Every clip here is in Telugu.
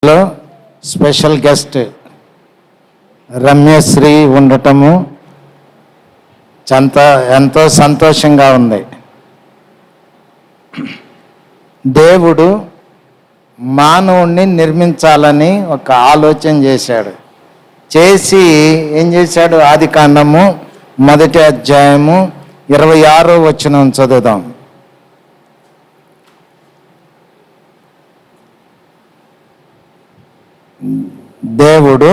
లో స్పెషల్ గెస్ట్ రమ్యశ్రీ ఉండటము ఎంతో సంతోషంగా ఉంది. దేవుడు మానవుణ్ణి నిర్మించాలని ఒక ఆలోచన చేశాడు. చేసి ఏం చేశాడు? ఆదికాండము 1వ అధ్యాయము 26వ వచనం చదువుదాం. దేవుడు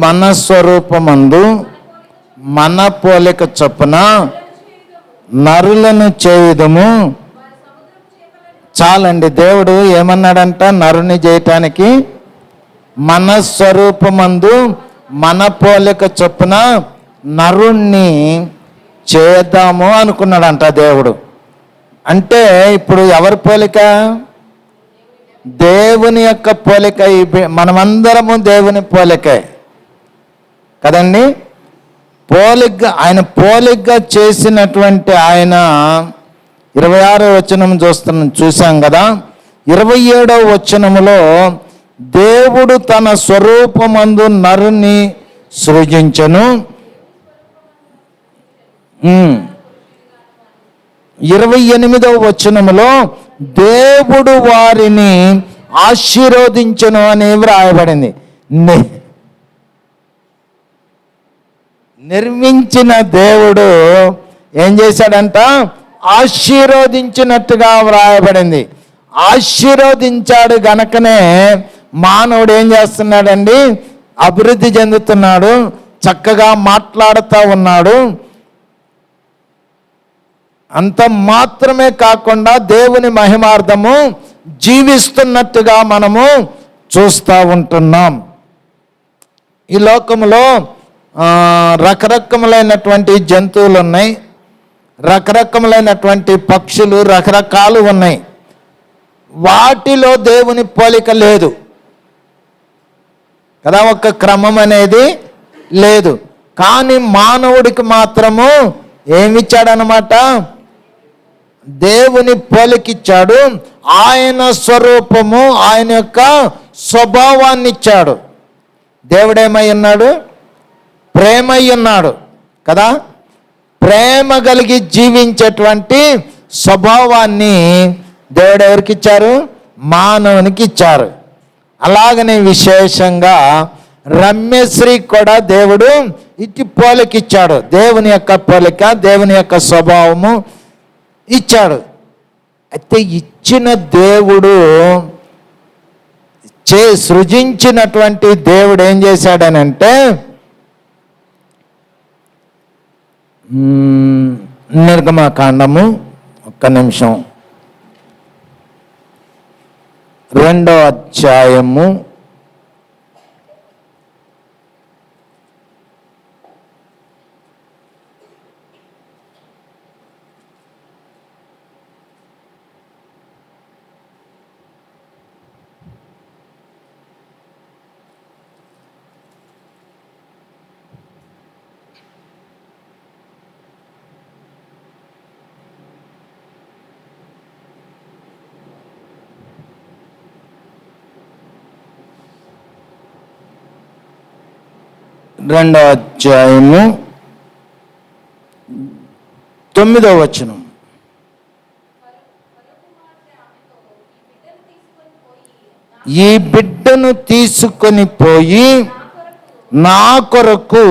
మన స్వరూపమందు మన పోలిక చొప్పున నరులను చేయుదము. చాలండి. దేవుడు ఏమన్నాడంట? నరుని చేయటానికి మన స్వరూపమందు మన పోలిక చొప్పున నరుణ్ణి చేద్దాము అనుకున్నాడంట దేవుడు. అంటే ఇప్పుడు ఎవరి పోలిక? దేవుని యొక్క పోలిక. మనమందరము దేవుని పోలికే కదండి. ఆయన పోలికగా చేసినటువంటి ఆయన 26వ వచనం చూసాం కదా. 27వ వచనములో దేవుడు తన స్వరూపమందు నరుని సృజించెను. 28వ వచనములో దేవుడు వారిని ఆశీర్వదించెను అని వ్రాయబడింది. నిర్మించిన దేవుడు ఏం చేశాడంట? ఆశీర్వదించినట్టుగా వ్రాయబడింది. ఆశీర్వదించాడు గనకనే మానవుడు ఏం చేస్తున్నాడండి? అభివృద్ధి చెందుతున్నాడు, చక్కగా మాట్లాడుతూ ఉన్నాడు. అంత మాత్రమే కాకుండా దేవుని మహిమార్థము జీవిస్తున్నట్టుగా మనము చూస్తూ ఉంటున్నాం. ఈ లోకంలో రకరకములైనటువంటి జంతువులు ఉన్నాయి, రకరకములైనటువంటి పక్షులు రకరకాలు ఉన్నాయి. వాటిలో దేవుని పోలిక లేదు కదా, ఒక క్రమం అనేది లేదు. కానీ మానవుడికి మాత్రము ఏమిచ్చాడనమాట? దేవుని పోలికిచ్చాడు. ఆయన స్వరూపము, ఆయన యొక్క స్వభావాన్ని ఇచ్చాడు. దేవుడేమై ఉన్నాడు? ప్రేమై ఉన్నాడు కదా. ప్రేమ కలిగి జీవించేటువంటి స్వభావాన్ని దేవుడు ఎవరికి ఇచ్చారు? మానవునికి ఇచ్చారు. అలాగనే విశేషంగా రమ్యశ్రీ కూడా దేవుడు ఇటు పోలికిచ్చాడు. దేవుని యొక్క పోలిక, దేవుని యొక్క స్వభావము ఇచ్చాడు. అయితే ఇచ్చిన దేవుడు సృజించినటువంటి దేవుడు ఏం చేశాడనంటే, నిర్గమకాండము 1 నిమిషం 2వ అధ్యాయము 2వ అధ్యాయము 9వ వచనం. ఈ బిడ్డను తీసుకొని పోయి నా కొరకు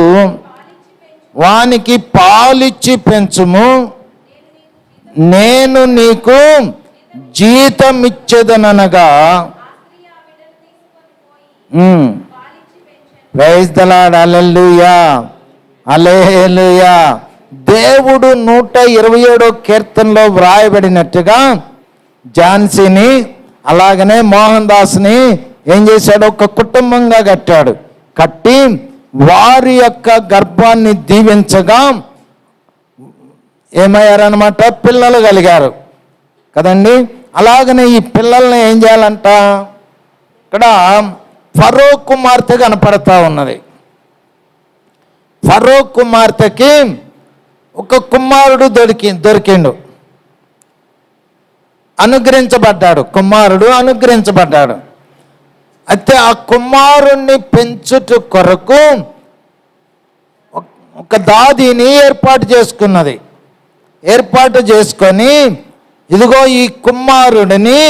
వానికి పాలిచ్చి పెంచుము, నేను నీకు జీతమిచ్చేదనగా. Praise the Lord. Hallelujah, hallelujah. దేవుడు 127వ కీర్తనలో వ్రాయబడినట్టుగా ఝాన్సీని అలాగనే మోహన్ దాస్ని ఏం చేశాడు? ఒక కుటుంబంగా కట్టాడు. కట్టి వారి యొక్క గర్భాన్ని దీవించగా ఏమయ్యారనమాట? పిల్లలు కలిగారు కదండి. అలాగనే ఈ పిల్లల్ని ఏం చేయాలంట? ఇక్కడ ఫరో కుమార్తె కనపడతా ఉన్నది. ఫరో కుమార్తెకి ఒక కుమారుడు దొరికిండు. అనుగ్రహించబడ్డాడు, కుమారుడు అనుగ్రహించబడ్డాడు. అయితే ఆ కుమారుణ్ణి పెంచుట కొరకు ఒక దాదిని ఏర్పాటు చేసుకొని, ఇదిగో ఈ కుమారుడిని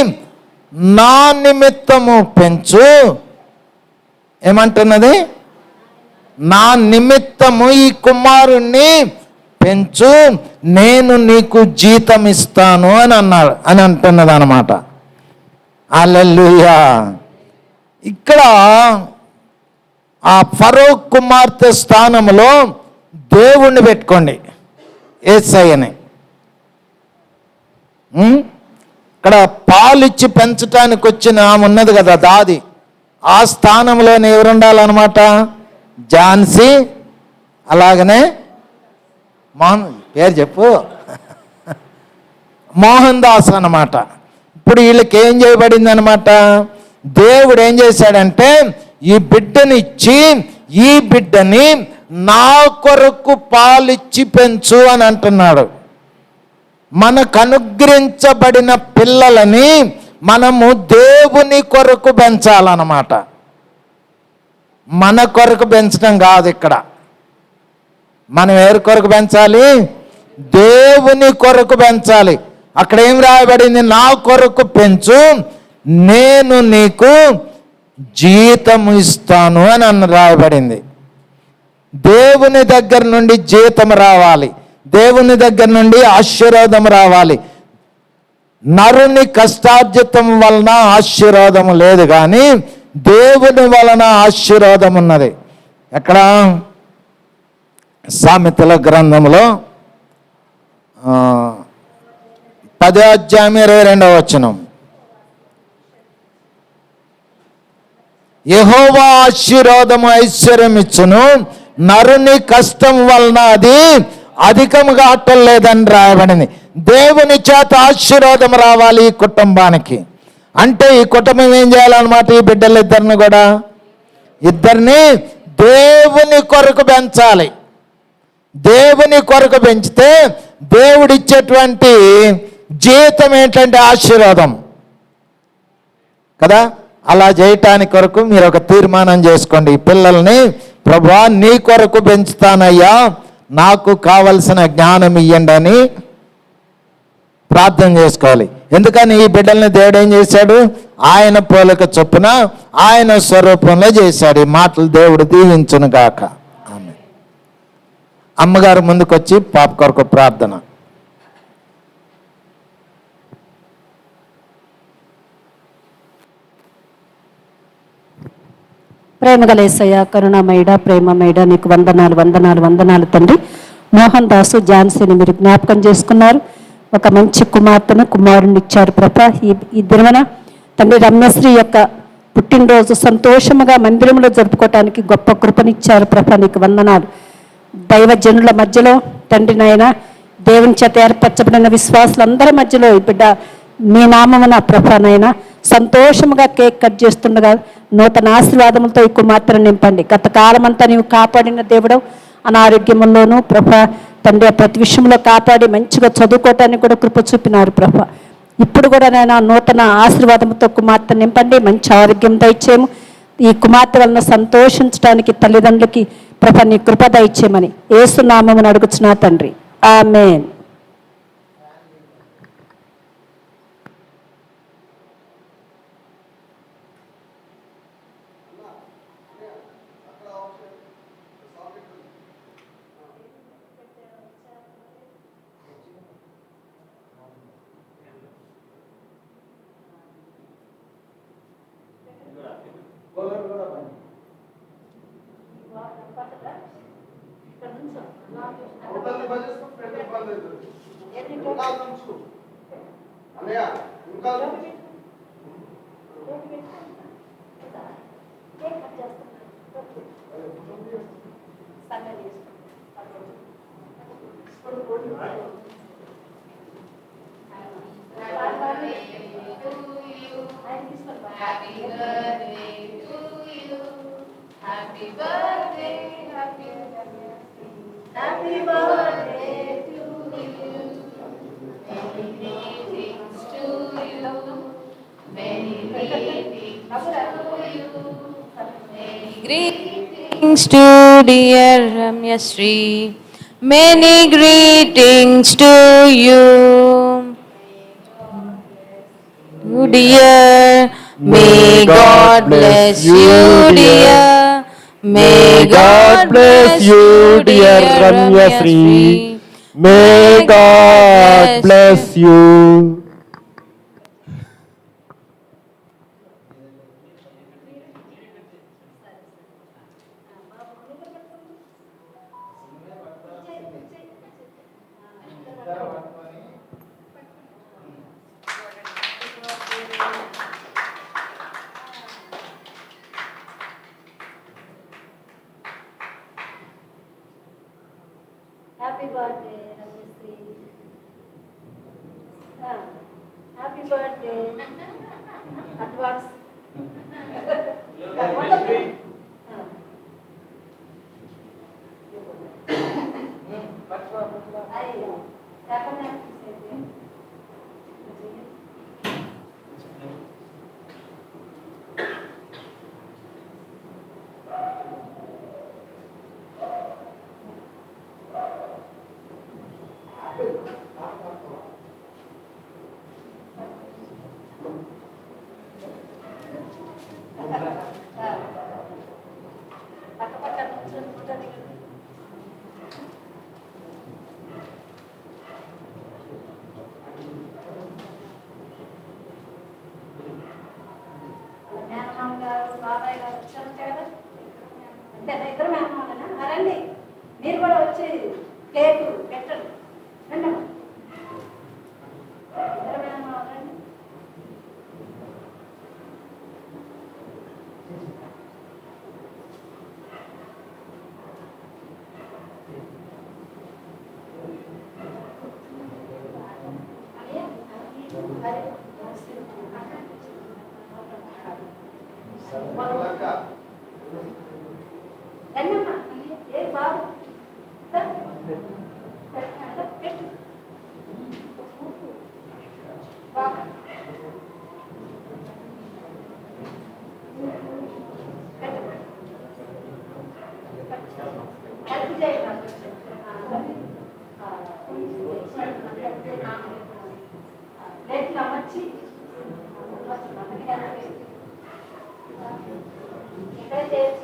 నా నిమిత్తము పెంచు. ఏమంటున్నది? నా నిమిత్తము ఈ కుమారుణ్ణి పెంచు, నేను నీకు జీతం ఇస్తాను అని అంటున్నది అన్నమాట. హల్లెలూయా. ఇక్కడ ఆ ఫరో కుమార్తె స్థానంలో దేవుణ్ణి పెట్టుకోండి, యేసయ్యని. ఇక్కడ పాలిచ్చి పెంచటానికి వచ్చిన ఆమె ఉన్నది కదా, దాది. ఆ స్థానంలోనే ఎవరు ఉండాలన్నమాట? ఝాన్సీ, అలాగనే పేరు చెప్పు, మోహన్ దాస్ అన్నమాట. ఇప్పుడు వీళ్ళకి ఏం చేయబడింది అనమాట? దేవుడు ఏం చేశాడంటే ఈ బిడ్డనిచ్చి, ఈ బిడ్డని నా కొరకు పాలిచ్చి పెంచు అని అంటున్నాడు. మనకు అనుగ్రహించబడిన పిల్లలని మనము దేవుని కొరకు పెంచాలన్నమాట. మన కొరకు పెంచడం కాదు. ఇక్కడ మనం ఎవరి కొరకు పెంచాలి? దేవుని కొరకు పెంచాలి. అక్కడ ఏం రాయబడింది? నా కొరకు పెంచు, నేను నీకు జీతం ఇస్తాను అని రాయబడింది. దేవుని దగ్గర నుండి జీతం రావాలి, దేవుని దగ్గర నుండి ఆశీర్వాదం రావాలి. నరుని కష్టార్జితం వలన ఆశీర్వాదం లేదు, కానీ దేవుని వలన ఆశీర్వాదం ఉన్నది. ఎక్కడ? సామెతల గ్రంథంలో 10:22 యెహోవా ఆశీర్వాదము ఐశ్వర్యం ఇచ్చును, నరుని కష్టం వలన అది అధికముగా అట్టలేదని రాయబడింది. దేవుని చేత ఆశీర్వాదం రావాలి ఈ కుటుంబానికి. అంటే ఈ కుటుంబం ఏం చేయాలన్నమాట? ఈ బిడ్డలిద్దరిని కూడా, ఇద్దరిని దేవుని కొరకు పెంచాలి. దేవుని కొరకు పెంచితే దేవుడిచ్చేటువంటి జీతం ఏంటంటే ఆశీర్వాదం కదా. అలా చేయటానికి కొరకు మీరు ఒక తీర్మానం చేసుకోండి. ఈ పిల్లల్ని ప్రభువా నీ కొరకు పెంచుతానయ్యా, నాకు కావలసిన జ్ఞానం ఇయ్యండి అని ప్రార్థన చేసుకోవాలి. ఎందుకని ఈ బిడ్డల్ని దేవుడు ఏం చేశాడు? ఆయన పోలిక చొప్పున ఆయన స్వరూపంలో చేశాడు. ఈ మాటలు దేవుడు దీవించును గాక. ఆమేన్. అమ్మగారు ముందుకొచ్చి పాప కొరకు ప్రార్థన. ప్రేమగల యేసయ్య, కరుణామయుడ, ప్రేమమయుడ, నీకు వందనాలు వందనాలు వందనాలు తండ్రి. మోహన్ దాసు, ఝాన్సీని మీరు జ్ఞాపకం చేసుకున్నారు. ఒక మంచి కుమారుని ఇచ్చారు ప్రభా. ఈ దినమున తండ్రి రమ్యశ్రీ యొక్క పుట్టినరోజు సంతోషముగా మందిరంలో జరుపుకోవటానికి గొప్ప కృపనిచ్చారు ప్రభా. నీకు వందనాలు. దైవజనుల మధ్యలో తండ్రి నాయన, దేవుని చేత ఏర్పరచబడిన విశ్వాసులందరి మధ్యలో ఈ బిడ్డ మీ నామమున ప్రభా నాయన సంతోషముగా కేక్ కట్ చేస్తుండగా నూతన ఆశీర్వాదములతో ఈ కుమార్తెను నింపండి. గత కాలమంతా నీవు కాపాడిన దేవుడు, అనారోగ్యముల్లోనూ ప్రభా తండ్రి ప్రతి విషయంలో కాపాడి మంచిగా చదువుకోవటానికి కూడా కృప చూపినారు ప్రభా. ఇప్పుడు కూడా నేను నూతన ఆశీర్వాదంతో కుమార్తె నింపండి, మంచి ఆరోగ్యం దయచేయము. ఈ కుమార్తె వలన సంతోషించడానికి తల్లిదండ్రులకి ప్రభా నీ కృప దయచేయమని యేసు నామమున అడుగుచున్నా తండ్రి, ఆమేన్. Happy birthday to you. Many greetings to you. Greetings to dear Ramya Sri. Many greetings to you, dear. May God bless you, dear. May God bless you, dear Ramya Sri. May God bless you. Happy birthday Ramyasri. Happy birthday advance. మేనమామ గారు బాబాయ్ గారు వచ్చారు కదా, అంతేనా? ఇద్దరు మేనమామలేనా? రండి, మీరు కూడా వచ్చి కేకు పెట్టండి. రండి అమ్మా. ఇద్దరు మేనమామలు రండి. రండమ్మా. ఏ బాబు పెట్టు. బాబు హెల్ప్ చేయండి. ప్లేట్లు అమర్చి ఇక్కడ చేసి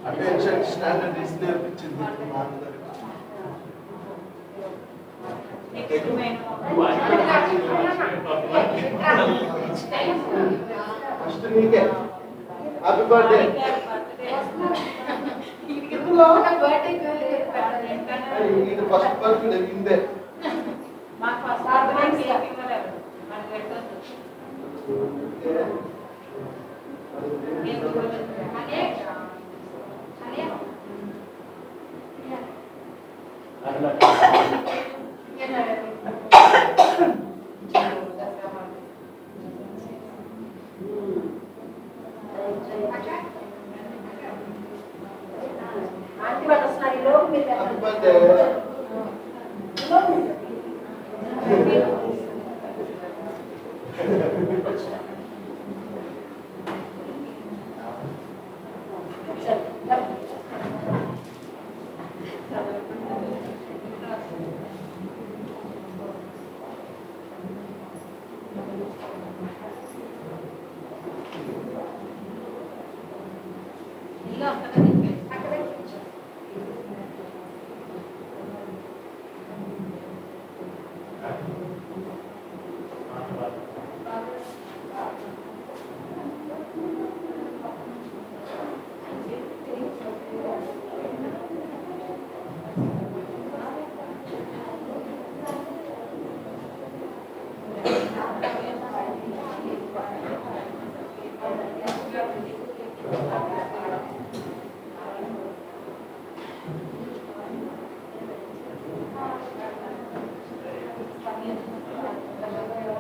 అటెన్షన్ స్టాండర్డ్ ఇస్ నేర్పించింది ఫస్ట్ నీకే హ్యాపీ బర్త్డే ఇది ఫస్ట్ బర్త్డే ఇందే బర్త్డే.